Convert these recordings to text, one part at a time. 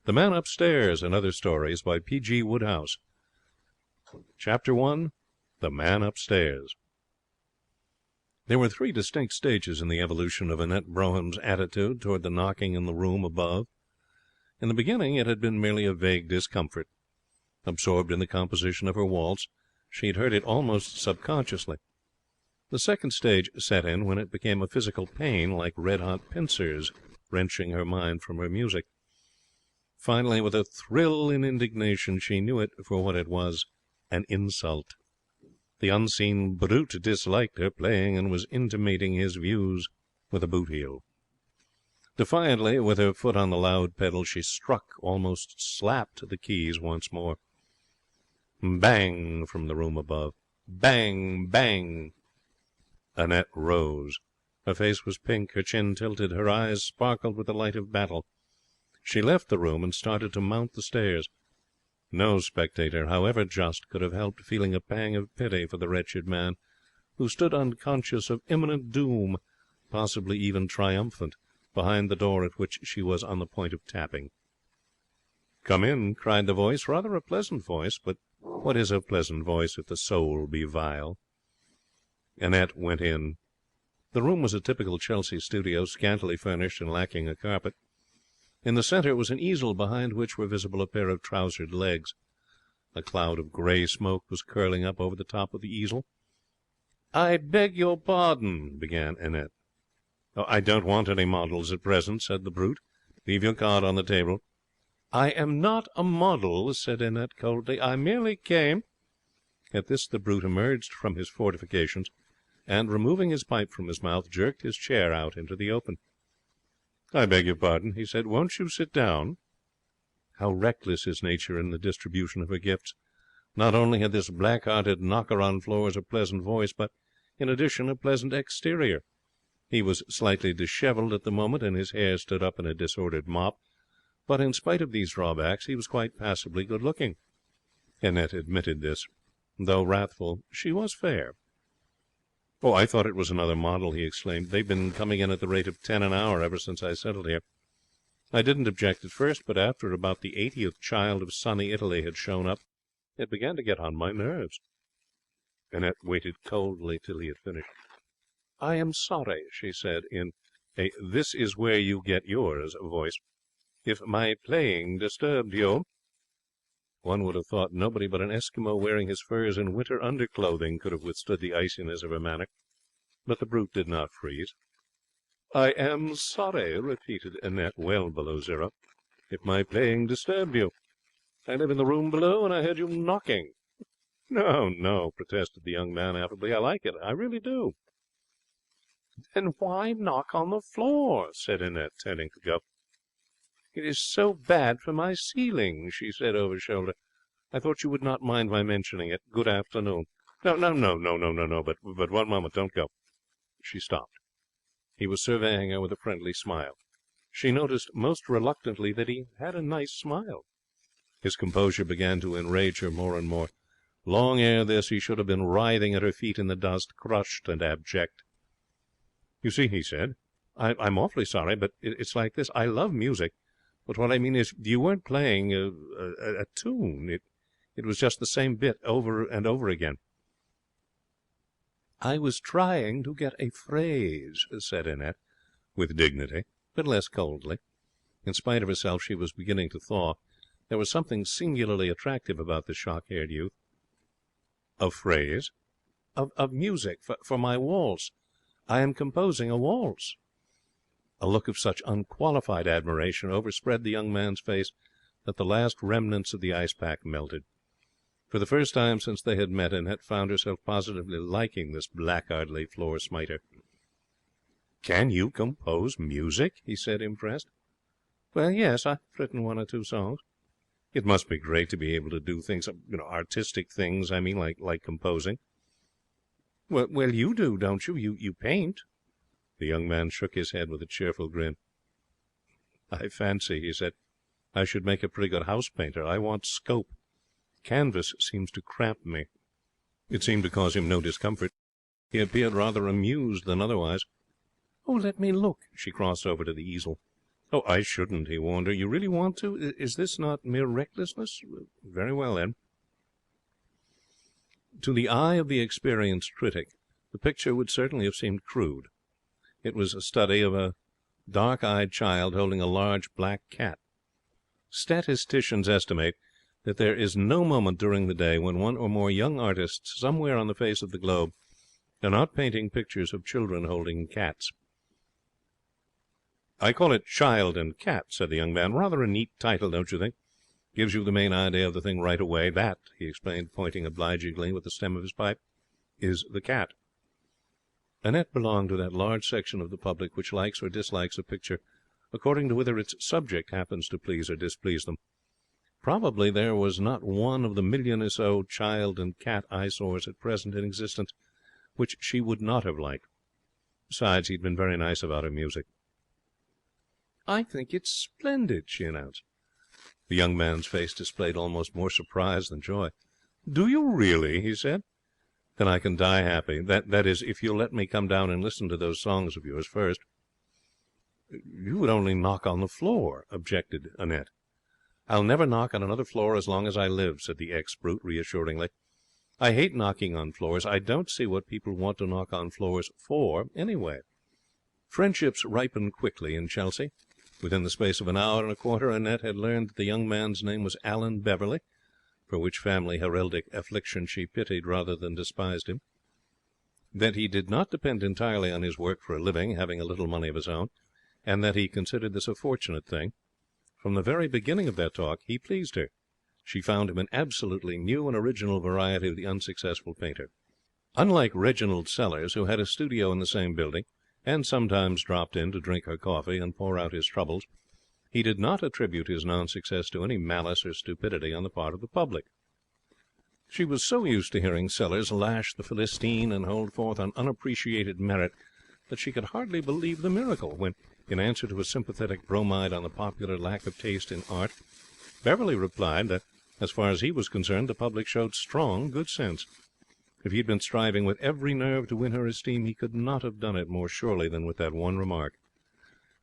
The Man Upstairs and Other Stories by P.G. Wodehouse. Chapter 1. The Man Upstairs. There were 3 distinct stages in the evolution of Annette Broham's attitude toward the knocking in the room above. In the beginning it had been merely a vague discomfort. Absorbed in the composition of her waltz, she had heard it almost subconsciously. The second stage set in when it became a physical pain, like red-hot pincers wrenching her mind from her music. Finally, with a thrill in indignation, she knew it for what it was, an insult. The unseen brute disliked her playing and was intimating his views with a boot heel. Defiantly, with her foot on the loud pedal, she struck, almost slapped, the keys once more. Bang from the room above. Bang, bang. Annette rose. Her face was pink, her chin tilted, her eyes sparkled with the light of battle. She left the room and started to mount the stairs. No spectator, however just, could have helped feeling a pang of pity for the wretched man who stood unconscious of imminent doom, possibly even triumphant, behind the door at which she was on the point of tapping. "Come in," cried the voice, rather a pleasant voice, but what is a pleasant voice if the soul be vile? Annette went in. The room was a typical Chelsea studio, scantily furnished and lacking a carpet. In the centre was an easel behind which were visible a pair of trousered legs. A cloud of grey smoke was curling up over the top of the easel. "I beg your pardon," began Annette. "Oh, I don't want any models at present," said the brute. "Leave your card on the table." "I am not a model," said Annette coldly. "I merely came—" At this the brute emerged from his fortifications and, removing his pipe from his mouth, jerked his chair out into the open. "I beg your pardon," he said. "Won't you sit down?" How reckless his nature in the distribution of her gifts. Not only had this black-hearted knocker-on-floors a pleasant voice, but, in addition, a pleasant exterior. He was slightly dishevelled at the moment, and his hair stood up in a disordered mop, but in spite of these drawbacks he was quite passably good-looking. Annette admitted this. Though wrathful, she was fair. "Oh, I thought it was another model," he exclaimed. "They've been coming in at the rate of 10 an hour ever since I settled here. I didn't object at first, but after about the 80th child of sunny Italy had shown up, it began to get on my nerves." Annette waited coldly till he had finished. "I am sorry," she said, in a "this is where you get yours" voice, "if my playing disturbed you." One would have thought nobody but an Eskimo wearing his furs in winter underclothing could have withstood the iciness of her manner. But the brute did not freeze. "I am sorry," repeated Annette, well below zero, "if my playing disturbed you. I live in the room below, and I heard you knocking." "No, no," protested the young man affably. "I like it. I really do." "Then why knock on the floor?" said Annette, turning to go. "It is so bad for my ceiling," she said over shoulder. "I thought you would not mind my mentioning it. Good afternoon." No, but one moment, don't go." She stopped. He was surveying her with a friendly smile. She noticed most reluctantly that he had a nice smile. His composure began to enrage her more and more. Long ere this he should have been writhing at her feet in the dust, crushed and abject. "You see," he said, I'm awfully sorry, but it's like this. I love music, but what I mean is you weren't playing a tune. It was just the same bit over and over again." "I was trying to get a phrase," said Annette, with dignity, but less coldly. In spite of herself, she was beginning to thaw. There was something singularly attractive about the shock-haired youth. "A phrase?" Of music, for my waltz. I am composing a waltz." A look of such unqualified admiration overspread the young man's face that the last remnants of the ice pack melted. For the first time since they had met, Annette found herself positively liking this blackguardly floor smiter. "Can you compose music?" he said, impressed. "Well, yes, I've written 1 or 2 songs." "It must be great to be able to do things, artistic things, I mean, like composing." Well, you do, don't you? You paint." The young man shook his head with a cheerful grin. "I fancy," he said, "I should make a pretty good house painter. I want scope. Canvas seems to cramp me." It seemed to cause him no discomfort. He appeared rather amused than otherwise. "Oh, let me look." She crossed over to the easel. "Oh, I shouldn't," he warned her. "You really want to? Is this not mere recklessness? Very well, then." To the eye of the experienced critic, the picture would certainly have seemed crude. It was a study of a dark-eyed child holding a large black cat. Statisticians estimate that there is no moment during the day when one or more young artists somewhere on the face of the globe are not painting pictures of children holding cats. "I call it Child and Cat," said the young man. "Rather a neat title, don't you think? Gives you the main idea of the thing right away. That," he explained, pointing obligingly with the stem of his pipe, "is the cat." Annette belonged to that large section of the public which likes or dislikes a picture according to whether its subject happens to please or displease them. Probably there was not one of the million or so child and cat eyesores at present in existence which she would not have liked. Besides, he'd been very nice about her music. "I think it's splendid," she announced. The young man's face displayed almost more surprise than joy. "Do you really?" he said. "Then I can die happy. That is, if you'll let me come down and listen to those songs of yours first." "You would only knock on the floor," objected Annette. "I'll never knock on another floor as long as I live," said the ex-brute reassuringly. "I hate knocking on floors. I don't see what people want to knock on floors for, anyway." Friendships ripened quickly in Chelsea. Within the space of an hour and a quarter, Annette had learned that the young man's name was Alan Beverley, for which family heraldic affliction she pitied rather than despised him; that he did not depend entirely on his work for a living, having a little money of his own, and that he considered this a fortunate thing. From the very beginning of their talk he pleased her. She found him an absolutely new and original variety of the unsuccessful painter. Unlike Reginald Sellers, who had a studio in the same building, and sometimes dropped in to drink her coffee and pour out his troubles, he did not attribute his non-success to any malice or stupidity on the part of the public. She was so used to hearing Sellers lash the Philistine and hold forth on unappreciated merit that she could hardly believe the miracle when, in answer to a sympathetic bromide on the popular lack of taste in art, Beverley replied that, as far as he was concerned, the public showed strong good sense. If he had been striving with every nerve to win her esteem, he could not have done it more surely than with that one remark.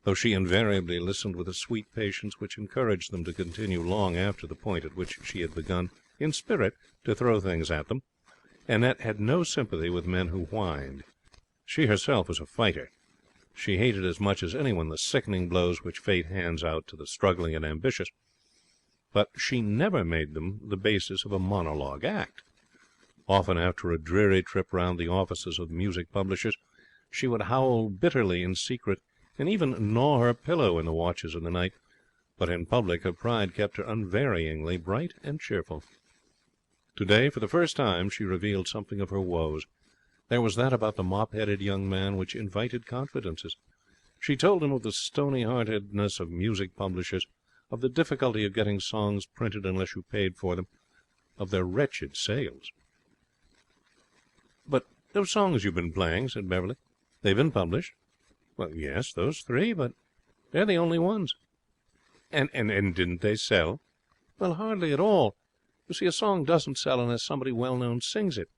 Though she invariably listened with a sweet patience which encouraged them to continue long after the point at which she had begun, in spirit, to throw things at them, Annette had no sympathy with men who whined. She herself was a fighter. She hated as much as anyone the sickening blows which fate hands out to the struggling and ambitious, but she never made them the basis of a monologue act. Often, after a dreary trip round the offices of music publishers, she would howl bitterly in secret and even gnaw her pillow in the watches of the night, but in public her pride kept her unvaryingly bright and cheerful. Today, for the first time, she revealed something of her woes. There was that about the mop-headed young man which invited confidences. She told him of the stony-heartedness of music publishers, of the difficulty of getting songs printed unless you paid for them, of their wretched sales. "But those songs you've been playing," said Beverley, "they've been published." "Well, yes, those 3, but they're the only ones." And didn't they sell?" "Well, hardly at all. You see, a song doesn't sell unless somebody well-known sings it.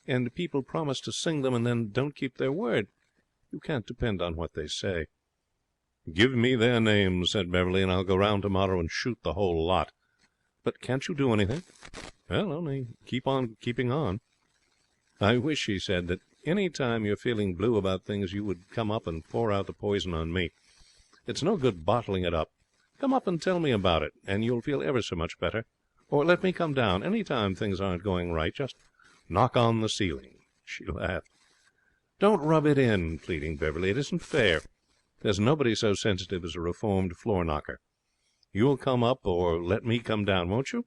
And people promise to sing them and then don't keep their word. You can't depend on what they say." "Give me their names," said Beverley, "and I'll go round tomorrow and shoot the whole lot." "But can't you do anything?" "Well, only keep on keeping on." "I wish," he said, "that any time you're feeling blue about things you would come up and pour out the poison on me. It's no good bottling it up. Come up and tell me about it, and you'll feel ever so much better. Or let me come down. Any time things aren't going right, just knock on the ceiling." She laughed. "Don't rub it in," pleading Beverley. "It isn't fair. There's nobody so sensitive as a reformed floor-knocker. You'll come up or let me come down, won't you?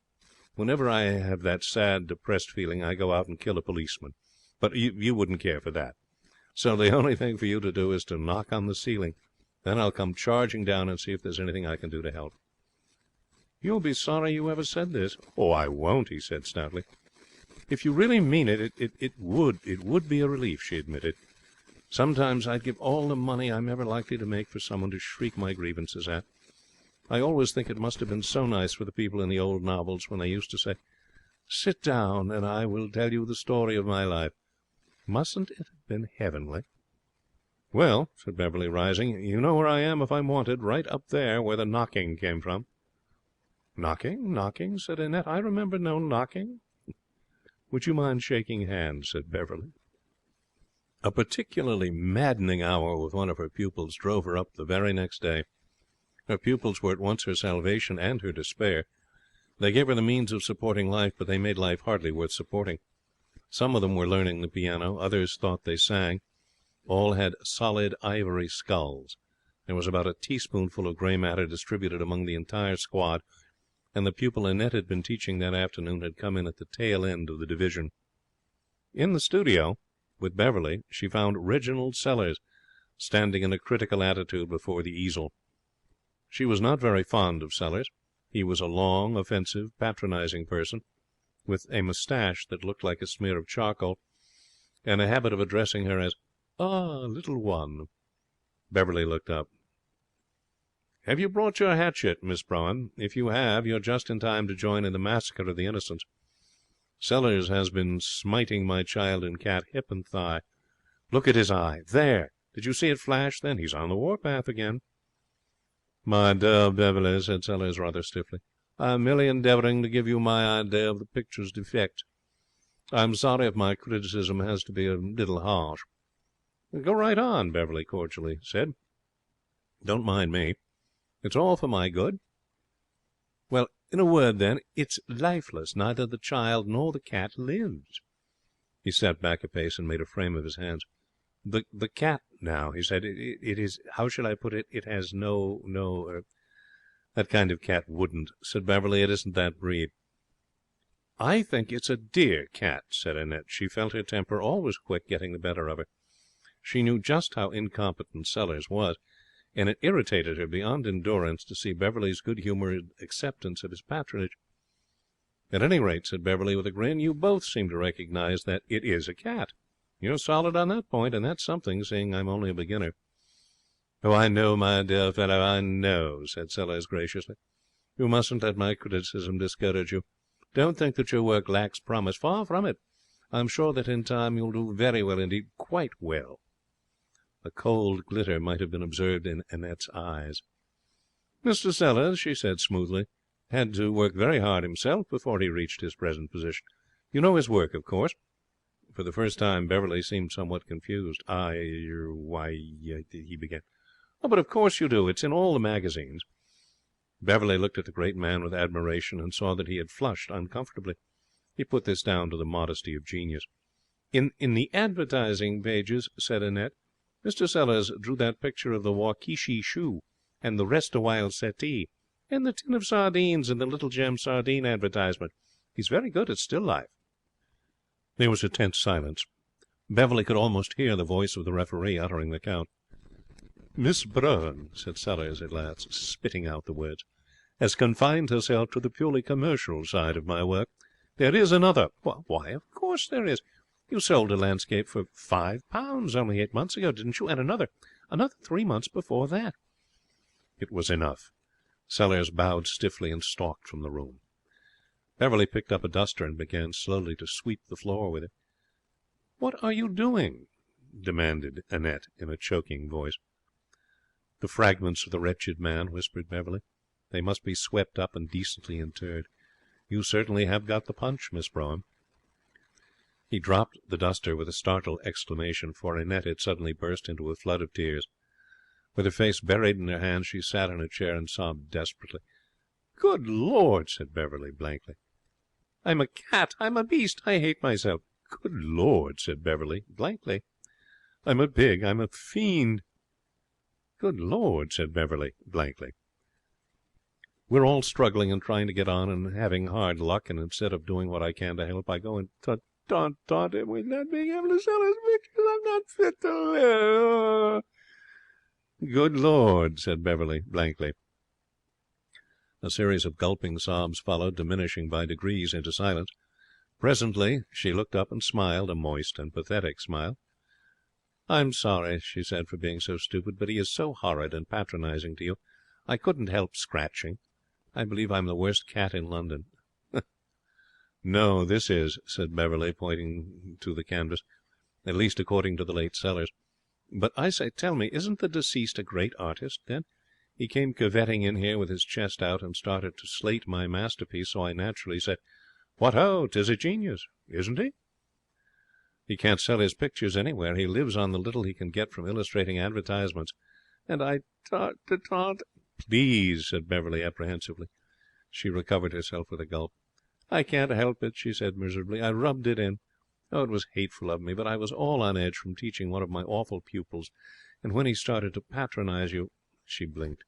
Whenever I have that sad, depressed feeling, I go out and kill a policeman. But you wouldn't care for that. So the only thing for you to do is to knock on the ceiling. Then I'll come charging down and see if there's anything I can do to help." "You'll be sorry you ever said this." "Oh, I won't," he said stoutly. "If you really mean it, it would be a relief," she admitted. "Sometimes I'd give all the money I'm ever likely to make for someone to shriek my grievances at. I always think it must have been so nice for the people in the old novels when they used to say, 'Sit down and I will tell you the story of my life.' Mustn't it have been heavenly?" "Well," said Beverley, rising, "you know where I am if I'm wanted. Right up there, where the knocking came from." "Knocking? Knocking?" said Annette. "I remember no knocking." "Would you mind shaking hands?" said Beverley. A particularly maddening hour with one of her pupils drove her up the very next day. Her pupils were at once her salvation and her despair. They gave her the means of supporting life, but they made life hardly worth supporting. Some of them were learning the piano, others thought they sang. All had solid ivory skulls. There was about a teaspoonful of grey matter distributed among the entire squad, and the pupil Annette had been teaching that afternoon had come in at the tail end of the division. In the studio, with Beverley, she found Reginald Sellers standing in a critical attitude before the easel. She was not very fond of Sellers. He was a long, offensive, patronizing person, with a moustache that looked like a smear of charcoal, and a habit of addressing her as, "Ah, little one." Beverley looked up. "Have you brought your hatchet, Miss Brougham? If you have, you're just in time to join in the massacre of the innocents. Sellers has been smiting my child and cat hip and thigh. Look at his eye. There! Did you see it flash then? He's on the warpath again." "My dear Beverley," said Sellers rather stiffly, "I am merely endeavouring to give you my idea of the picture's defect. I'm sorry if my criticism has to be a little harsh." "Go right on," Beverley cordially said. "Don't mind me. It's all for my good." "Well, in a word, then, it's lifeless. Neither the child nor the cat lives." He stepped back a pace and made a frame of his hands. The cat, now," he said, it is, how shall I put it? It has no that kind of cat wouldn't," said Beverley. "It isn't that breed." "I think it's a dear cat," said Annette. She felt her temper, always quick, getting the better of her. She knew just how incompetent Sellers was, and it irritated her beyond endurance to see Beverley's good-humoured acceptance of his patronage. "At any rate," said Beverley with a grin, "you both seem to recognize that it is a cat. You're solid on that point, and that's something, seeing I'm only a beginner." "Oh, I know, my dear fellow, I know," said Sellers graciously. "You mustn't let my criticism discourage you. Don't think that your work lacks promise. Far from it. I'm sure that in time you'll do very well indeed, quite well." A cold glitter might have been observed in Annette's eyes. "Mr. Sellers," she said smoothly, "had to work very hard himself before he reached his present position. You know his work, of course?" For the first time Beverley seemed somewhat confused. Why, he began. "Oh, but of course you do. It's in all the magazines." Beverley looked at the great man with admiration and saw that he had flushed uncomfortably. He put this down to the modesty of genius. In the advertising pages," said Annette, "Mr. Sellers drew that picture of the Waukesha shoe, and the Restawhile settee, and the tin of sardines in the Little Gem sardine advertisement. He's very good at still life." There was a tense silence. Beverley could almost hear the voice of the referee uttering the count. "Miss Brougham," said Sellers at last, spitting out the words, "has confined herself to the purely commercial side of my work. There is another." "Why, of course there is. You sold a landscape for £5 only 8 months ago, didn't you? And another 3 months before that." It was enough. Sellers bowed stiffly and stalked from the room. Beverley picked up a duster and began slowly to sweep the floor with it. "What are you doing?" demanded Annette in a choking voice. "The fragments of the wretched man," whispered Beverley. "They must be swept up and decently interred. You certainly have got the punch, Miss Brougham." He dropped the duster with a startled exclamation, for Annette had suddenly burst into a flood of tears. With her face buried in her hands, she sat in a chair and sobbed desperately. "Good Lord," said Beverley blankly. "I'm a cat. I'm a beast. I hate myself." "Good Lord," said Beverley blankly. "I'm a pig. I'm a fiend." "Good Lord," said Beverley blankly. "We're all struggling and trying to get on and having hard luck, and instead of doing what I can to help, I go and taunt him with not being able to sell his pictures. I'm not fit to live." "Good Lord," said Beverley blankly. A series of gulping sobs followed, diminishing by degrees into silence. Presently she looked up and smiled, a moist and pathetic smile. "I'm sorry," she said, "for being so stupid, but he is so horrid and patronizing to you. I couldn't help scratching. I believe I'm the worst cat in London." "No, this is," said Beverley, pointing to the canvas, "at least according to the late Sellers. But I say, tell me, isn't the deceased a great artist, then? He came curvetting in here with his chest out and started to slate my masterpiece, so I naturally said, "What ho, 'tis a genius, isn't he?" "He can't sell his pictures anywhere. He lives on the little he can get from illustrating advertisements. And I thought—" "Please," said Beverley apprehensively. She recovered herself with a gulp. "I can't help it," she said miserably. "I rubbed it in. Oh, it was hateful of me, but I was all on edge from teaching one of my awful pupils, and when he started to patronize you—" She blinked.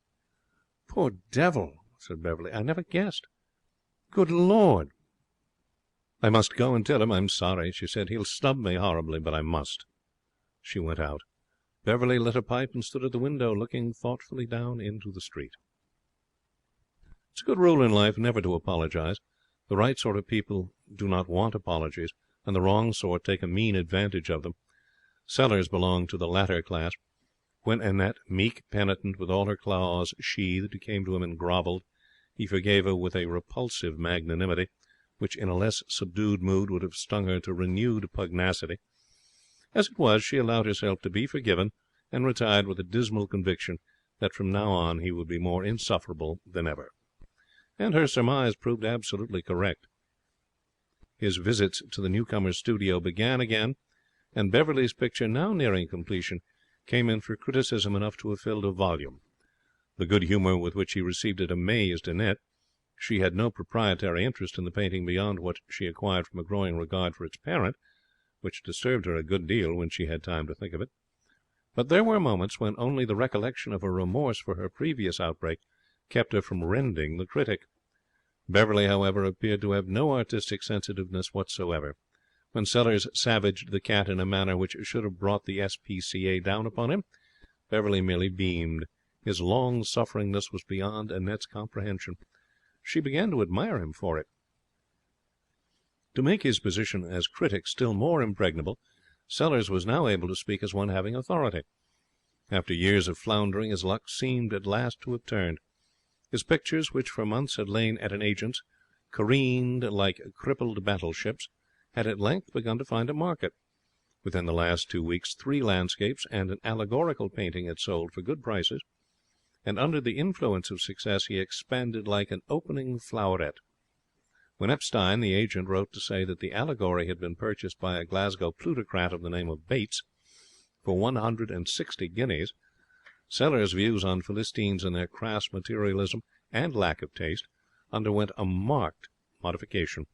"Poor devil," said Beverley. "I never guessed. Good Lord!" "I must go and tell him I'm sorry," she said. "He'll snub me horribly, but I must." She went out. Beverley lit a pipe and stood at the window, looking thoughtfully down into the street. It's a good rule in life never to apologize. The right sort of people do not want apologies, and the wrong sort take a mean advantage of them. Sellers belonged to the latter class. When Annette, meek, penitent, with all her claws sheathed, came to him and grovelled, he forgave her with a repulsive magnanimity, which in a less subdued mood would have stung her to renewed pugnacity. As it was, she allowed herself to be forgiven, and retired with a dismal conviction that from now on he would be more insufferable than ever. And her surmise proved absolutely correct. His visits to the newcomer's studio began again, and Beverley's picture, now nearing completion, came in for criticism enough to have filled a volume. The good humour with which he received it amazed Annette. She had no proprietary interest in the painting beyond what she acquired from a growing regard for its parent, which disturbed her a good deal when she had time to think of it. But there were moments when only the recollection of a remorse for her previous outbreak kept her from rending the critic. Beverley, however, appeared to have no artistic sensitiveness whatsoever. When Sellers savaged the cat in a manner which should have brought the S.P.C.A. down upon him, Beverley merely beamed. His long-sufferingness was beyond Annette's comprehension. She began to admire him for it. To make his position as critic still more impregnable, Sellers was now able to speak as one having authority. After years of floundering, his luck seemed at last to have turned. His pictures, which for months had lain at an agent's, careened like crippled battleships, had at length begun to find a market. Within the last 2 weeks 3 landscapes and an allegorical painting had sold for good prices, and under the influence of success he expanded like an opening floweret. When Epstein, the agent, wrote to say that the allegory had been purchased by a Glasgow plutocrat of the name of Bates for 160 guineas, Sellers' views on Philistines and their crass materialism and lack of taste underwent a marked modification.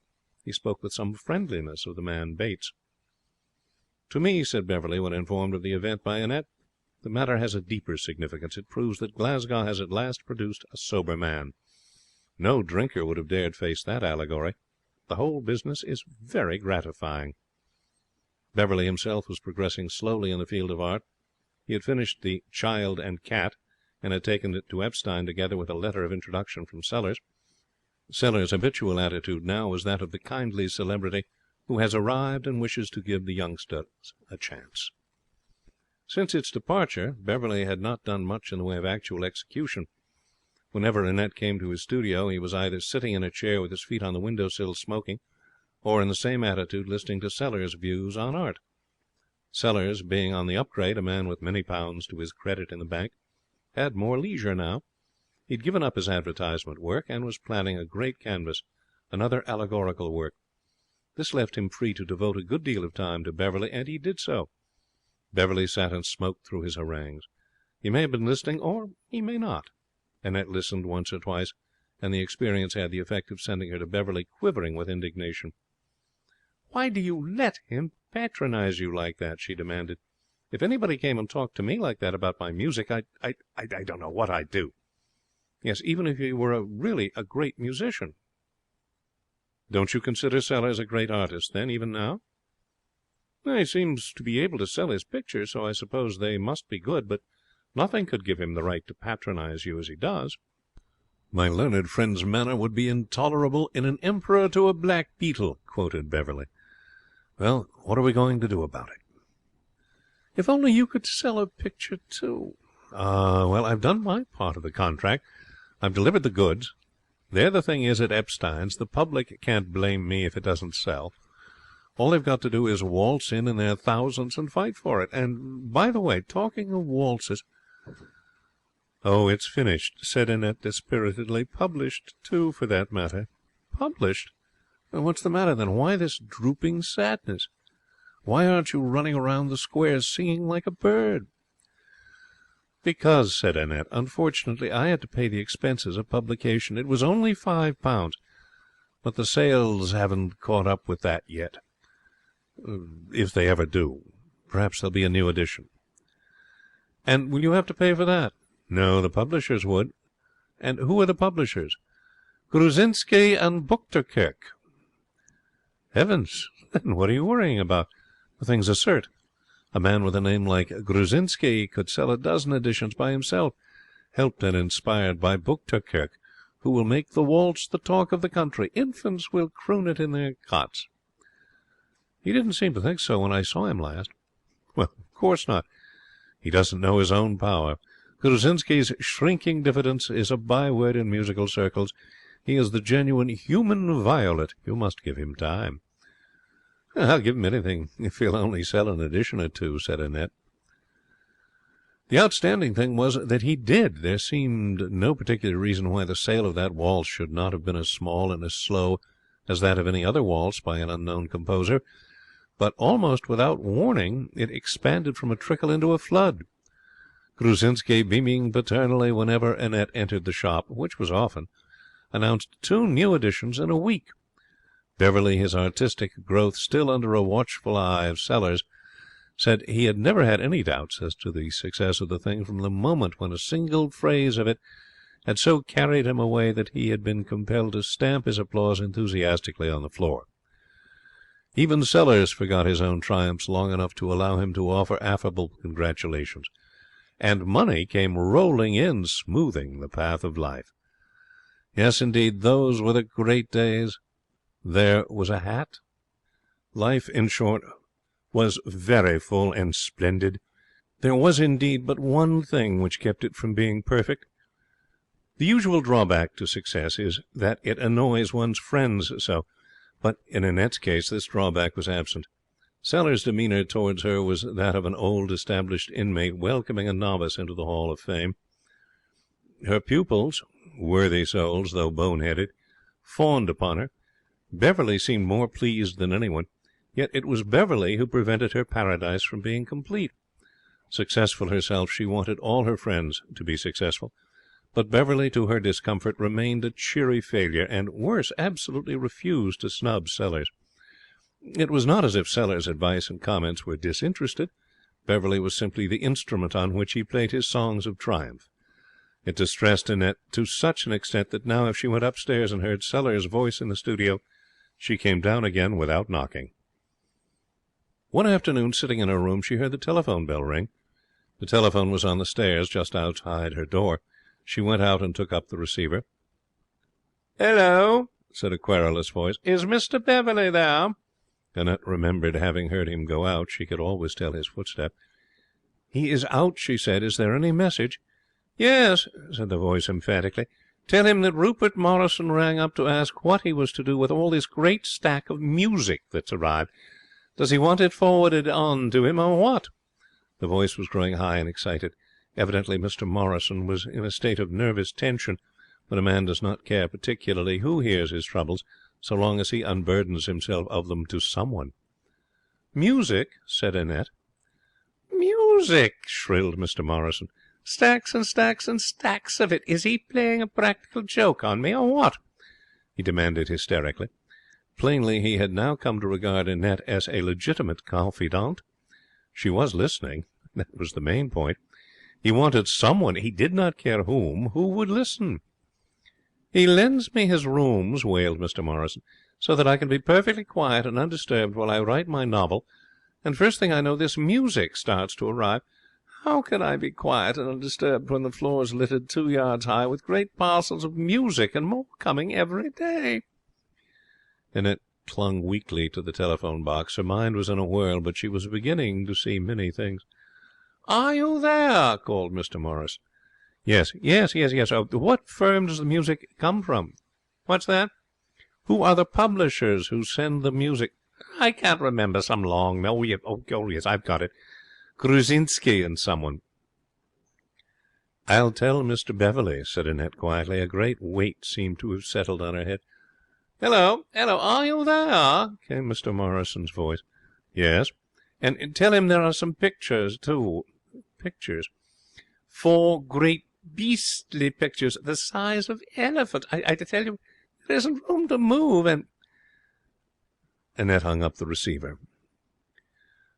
He spoke with some friendliness of the man Bates. "To me," said Beverley, when informed of the event by Annette, "the matter has a deeper significance. It proves that Glasgow has at last produced a sober man. No drinker would have dared face that allegory. The whole business is very gratifying." Beverley himself was progressing slowly in the field of art. He had finished The Child and Cat, and had taken it to Epstein together with a letter of introduction from Sellers. Sellers' habitual attitude now was that of the kindly celebrity who has arrived and wishes to give the youngsters a chance. Since its departure, Beverley had not done much in the way of actual execution. Whenever Annette came to his studio, he was either sitting in a chair with his feet on the window-sill smoking, or in the same attitude listening to Sellers' views on art. Sellers, being on the upgrade, a man with many pounds to his credit in the bank, had more leisure now. He had given up his advertisement work and was planning a great canvas, another allegorical work. This left him free to devote a good deal of time to Beverley, and he did so. Beverley sat and smoked through his harangues. He may have been listening, or he may not. Annette listened once or twice, and the experience had the effect of sending her to Beverley quivering with indignation. "Why do you let him patronize you like that?" she demanded. "If anybody came and talked to me like that about my music, I don't know what I'd do. Yes, even if he were really a great musician." "Don't you consider Sellers a great artist, then, even now?" "He seems to be able to sell his pictures, so I suppose they must be good, but nothing could give him the right to patronize you as he does." "My learned friend's manner would be intolerable in an emperor to a black beetle," quoted Beverley. "Well, what are we going to do about it?" "If only you could sell a picture too." Well, I've done my part of the contract. I've delivered the goods. There the thing is at Epstein's. The public can't blame me if it doesn't sell. All they've got to do is waltz in their thousands and fight for it. And, by the way, talking of waltzes... Oh, it's finished, said Annette dispiritedly. Published, too, for that matter. Published? What's the matter, then? Why this drooping sadness? Why aren't you running around the square singing like a bird? Because, said Annette, unfortunately I had to pay the expenses of publication. It was only £5, but the sales haven't caught up with that yet. If they ever do. Perhaps there'll be a new edition. And will you have to pay for that? No, the publishers would. And who are the publishers? Gruzinski and Buchterkirch. Heavens, then what are you worrying about? The thing's a cert. A man with a name like Gruzinski could sell 12 editions by himself, helped and inspired by Buchterkirch, who will make the waltz the talk of the country. Infants will croon it in their cots. He didn't seem to think so when I saw him last. Well, of course not. He doesn't know his own power. Gruzinski's shrinking diffidence is a byword in musical circles. He is the genuine human violet. You must give him time. I'll give him anything if he'll only sell an edition or two, said Annette. The outstanding thing was that he did. There seemed no particular reason why the sale of that waltz should not have been as small and as slow as that of any other waltz by an unknown composer, but almost without warning it expanded from a trickle into a flood. Gruzinski, beaming paternally whenever Annette entered the shop, which was often, announced 2 new editions in a week. Beverley, his artistic growth still under a watchful eye of Sellers, said he had never had any doubts as to the success of the thing from the moment when a single phrase of it had so carried him away that he had been compelled to stamp his applause enthusiastically on the floor. Even Sellers forgot his own triumphs long enough to allow him to offer affable congratulations, and money came rolling in, smoothing the path of life. Yes, indeed, those were the great days. There was a hat. Life, in short, was very full and splendid. There was indeed but one thing which kept it from being perfect. The usual drawback to success is that it annoys one's friends so, but in Annette's case this drawback was absent. Sellers' demeanour towards her was that of an old established inmate welcoming a novice into the Hall of Fame. Her pupils, worthy souls though bone-headed, fawned upon her. Beverley seemed more pleased than anyone, yet it was Beverley who prevented her paradise from being complete. Successful herself, she wanted all her friends to be successful, but Beverley, to her discomfort, remained a cheery failure, and, worse, absolutely refused to snub Sellers. It was not as if Sellers' advice and comments were disinterested. Beverley was simply the instrument on which he played his songs of triumph. It distressed Annette to such an extent that now if she went upstairs and heard Sellers' voice in the studio, she came down again without knocking. One afternoon, sitting in her room, she heard the telephone bell ring. The telephone was on the stairs just outside her door. She went out and took up the receiver. "Hello," said a querulous voice. "Is Mr. Beverley there?" Annette remembered having heard him go out. She could always tell his footstep. "He is out," she said. "Is there any message?" "Yes," said the voice emphatically. "Tell him that Rupert Morrison rang up to ask what he was to do with all this great stack of music that's arrived. Does he want it forwarded on to him, or what?" The voice was growing high and excited. Evidently Mr. Morrison was in a state of nervous tension, but a man does not care particularly who hears his troubles, so long as he unburdens himself of them to someone. "Music?" said Annette. "Music!" shrilled Mr. Morrison. "Stacks and stacks and stacks of it. Is he playing a practical joke on me, or what?" he demanded hysterically. Plainly he had now come to regard Annette as a legitimate confidante. She was listening. That was the main point. He wanted someone, he did not care whom, who would listen. "He lends me his rooms," wailed Mr. Morrison, "so that I can be perfectly quiet and undisturbed while I write my novel, and first thing I know this music starts to arrive. How can I be quiet and undisturbed when the floor's littered 2 yards high with great parcels of music, and more coming every day?" Annette clung weakly to the telephone box. Her mind was in a whirl, but she was beginning to see many things. "Are you there?" called Mr. Morris. Yes. What firm does the music come from?" "What's that?" "Who are the publishers who send the music?" I can't remember. Some long... Oh, yes, I've got it. Gruzinski and someone. I'll tell Mr. Beverley, said Annette quietly. A great weight seemed to have settled on her head. Hello, are you there? Came Mr. Morrison's voice. Yes. And tell him there are some pictures, too. Pictures? 4 great beastly pictures, the size of elephant. I tell you, there isn't room to move, and... Annette hung up the receiver.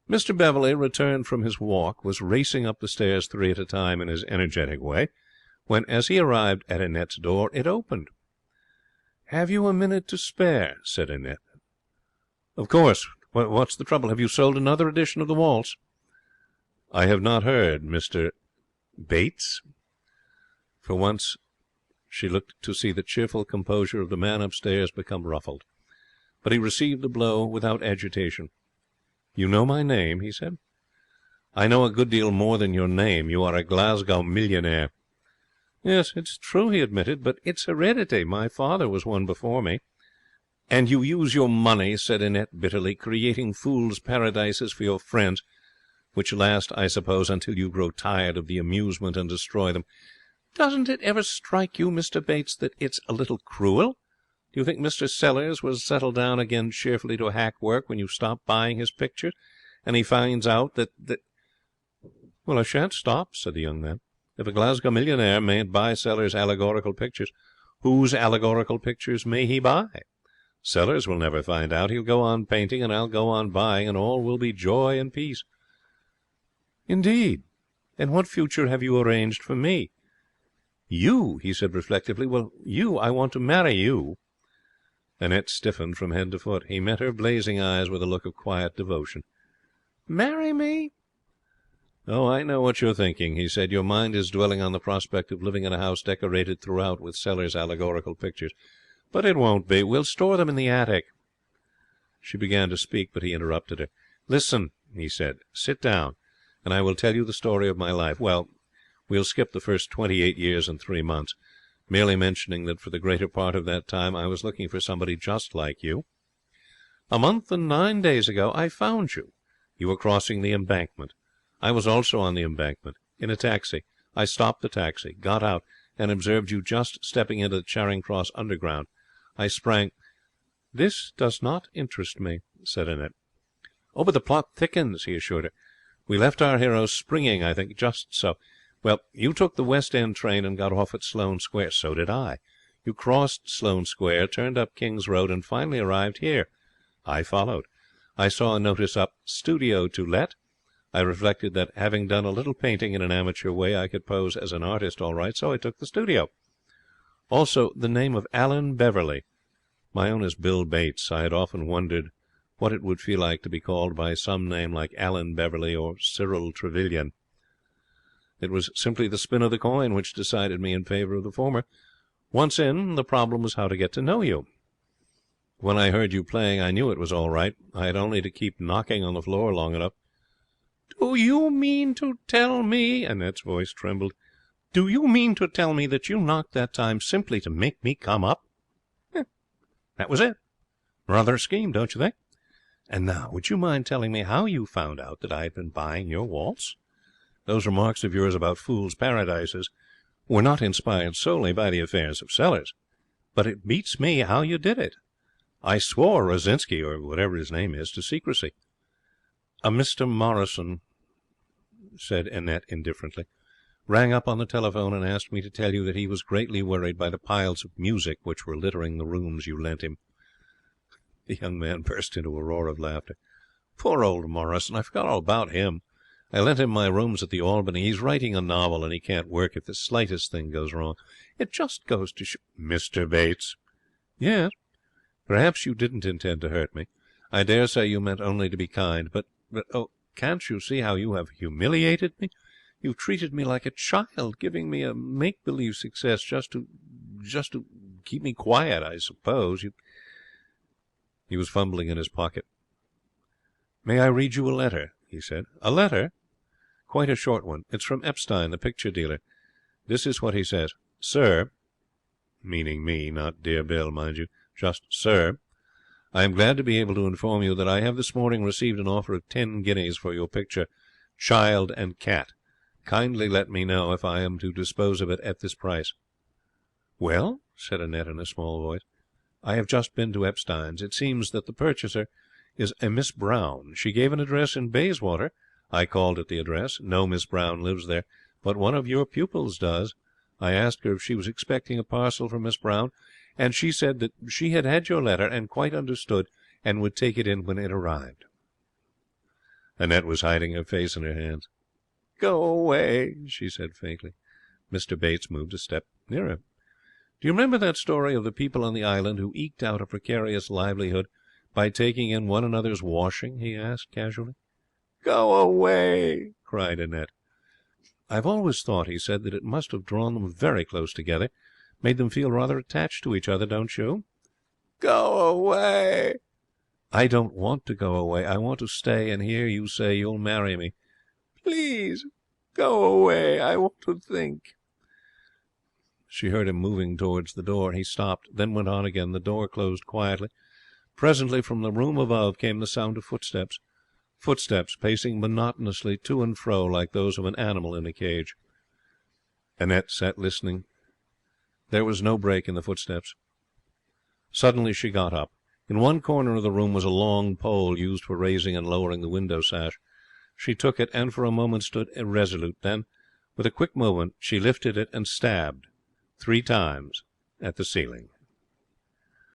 Mr. Beverley, returned from his walk, was racing up the stairs 3 at a time in his energetic way, when, as he arrived at Annette's door, it opened. "Have you a minute to spare?" said Annette. "Of course. What's the trouble? Have you sold another edition of the waltz?" "I have not heard, Mr. Bates." For once she looked to see the cheerful composure of the man upstairs become ruffled. But he received the blow without agitation. "You know my name?" he said. "I know a good deal more than your name. You are a Glasgow millionaire." "Yes, it's true," he admitted, "but it's heredity. My father was one before me." "And you use your money," said Annette bitterly, "creating fools' paradises for your friends, which last, I suppose, until you grow tired of the amusement and destroy them. Doesn't it ever strike you, Mr. Bates, that it's a little cruel? Do you think Mr. Sellers will settle down again cheerfully to hack work when you stop buying his pictures, and he finds out that... "Well, I shan't stop," said the young man. "If a Glasgow millionaire mayn't buy Sellers' allegorical pictures, whose allegorical pictures may he buy? Sellers will never find out. He'll go on painting, and I'll go on buying, and all will be joy and peace." "Indeed? And what future have you arranged for me?" "You," he said reflectively. "Well, you. I want to marry you." Annette stiffened from head to foot. He met her blazing eyes with a look of quiet devotion. "Marry me?" "Oh, I know what you're thinking," he said. "Your mind is dwelling on the prospect of living in a house decorated throughout with Sellers' allegorical pictures. But it won't be. We'll store them in the attic." She began to speak, but he interrupted her. "Listen," he said. "Sit down, and I will tell you the story of my life. Well, we'll skip the first 28 years and 3 months, merely mentioning that for the greater part of that time I was looking for somebody just like you. A month and 9 days ago I found you. You were crossing the embankment. I was also on the embankment, in a taxi. I stopped the taxi, got out, and observed you just stepping into the Charing Cross Underground. I sprang—" "This does not interest me," said Annette. "Oh, but the plot thickens," he assured her. "We left our hero springing, I think, just so. Well, you took the West End train and got off at Sloane Square. So did I. You crossed Sloane Square, turned up King's Road, and finally arrived here. I followed. I saw a notice up, 'Studio to let.' I reflected that, having done a little painting in an amateur way, I could pose as an artist all right, so I took the studio. Also, the name of Alan Beverley. My own is Bill Bates. I had often wondered what it would feel like to be called by some name like Alan Beverley or Cyril Trevelyan. It was simply the spin of the coin which decided me in favour of the former. Once in, the problem was how to get to know you. When I heard you playing, I knew it was all right. I had only to keep knocking on the floor long enough." "Do you mean to tell me," Annette's voice trembled, "do you mean to tell me that you knocked that time simply to make me come up?" "That was it. Rather a scheme, don't you think? And now, would you mind telling me how you found out that I had been buying your waltz? Those remarks of yours about fools' paradises were not inspired solely by the affairs of Sellers. But it beats me how you did it. I swore Rosinski, or whatever his name is, to secrecy." "A Mr. Morrison," said Annette indifferently, "rang up on the telephone and asked me to tell you that he was greatly worried by the piles of music which were littering the rooms you lent him." The young man burst into a roar of laughter. "Poor old Morrison. I forgot all about him. I lent him my rooms at the Albany. He's writing a novel, and he can't work if the slightest thing goes wrong. It just goes to show—" "Mr. Bates." "Yes. Perhaps you didn't intend to hurt me. I dare say you meant only to be kind. But, oh, can't you see how you have humiliated me? You've treated me like a child, giving me a make-believe success just to keep me quiet, I suppose. He was fumbling in his pocket. "May I read you a letter?" he said. "A letter?" "Quite a short one. It's from Epstein, the picture dealer. This is what he says. 'Sir,' meaning me, not dear Bill, mind you, just 'Sir, I am glad to be able to inform you that I have this morning received an offer of 10 guineas for your picture, Child and Cat. Kindly let me know if I am to dispose of it at this price." "Well?" said Annette in a small voice. "I have just been to Epstein's. It seems that the purchaser is a Miss Brown. She gave an address in Bayswater. I called at the address. No Miss Brown lives there, but one of your pupils does. I asked her if she was expecting a parcel from Miss Brown, and she said that she had had your letter and quite understood, and would take it in when it arrived." Annette was hiding her face in her hands. "Go away," she said faintly. Mr. Bates moved a step nearer. "Do you remember that story of the people on the island who eked out a precarious livelihood by taking in one another's washing?" he asked casually. "Go away," cried Annette. "I've always thought," he said, "that it must have drawn them very close together, made them feel rather attached to each other, don't you?" "Go away." "I don't want to go away. I want to stay and hear you say you'll marry me." "Please go away. I want to think." She heard him moving towards the door. He stopped, then went on again. The door closed quietly. Presently from the room above came the sound of footsteps. Footsteps pacing monotonously to and fro like those of an animal in a cage. Annette sat listening. There was no break in the footsteps. Suddenly she got up. In one corner of the room was a long pole used for raising and lowering the window sash. She took it and for a moment stood irresolute. Then, with a quick movement, she lifted it and stabbed 3 times at the ceiling.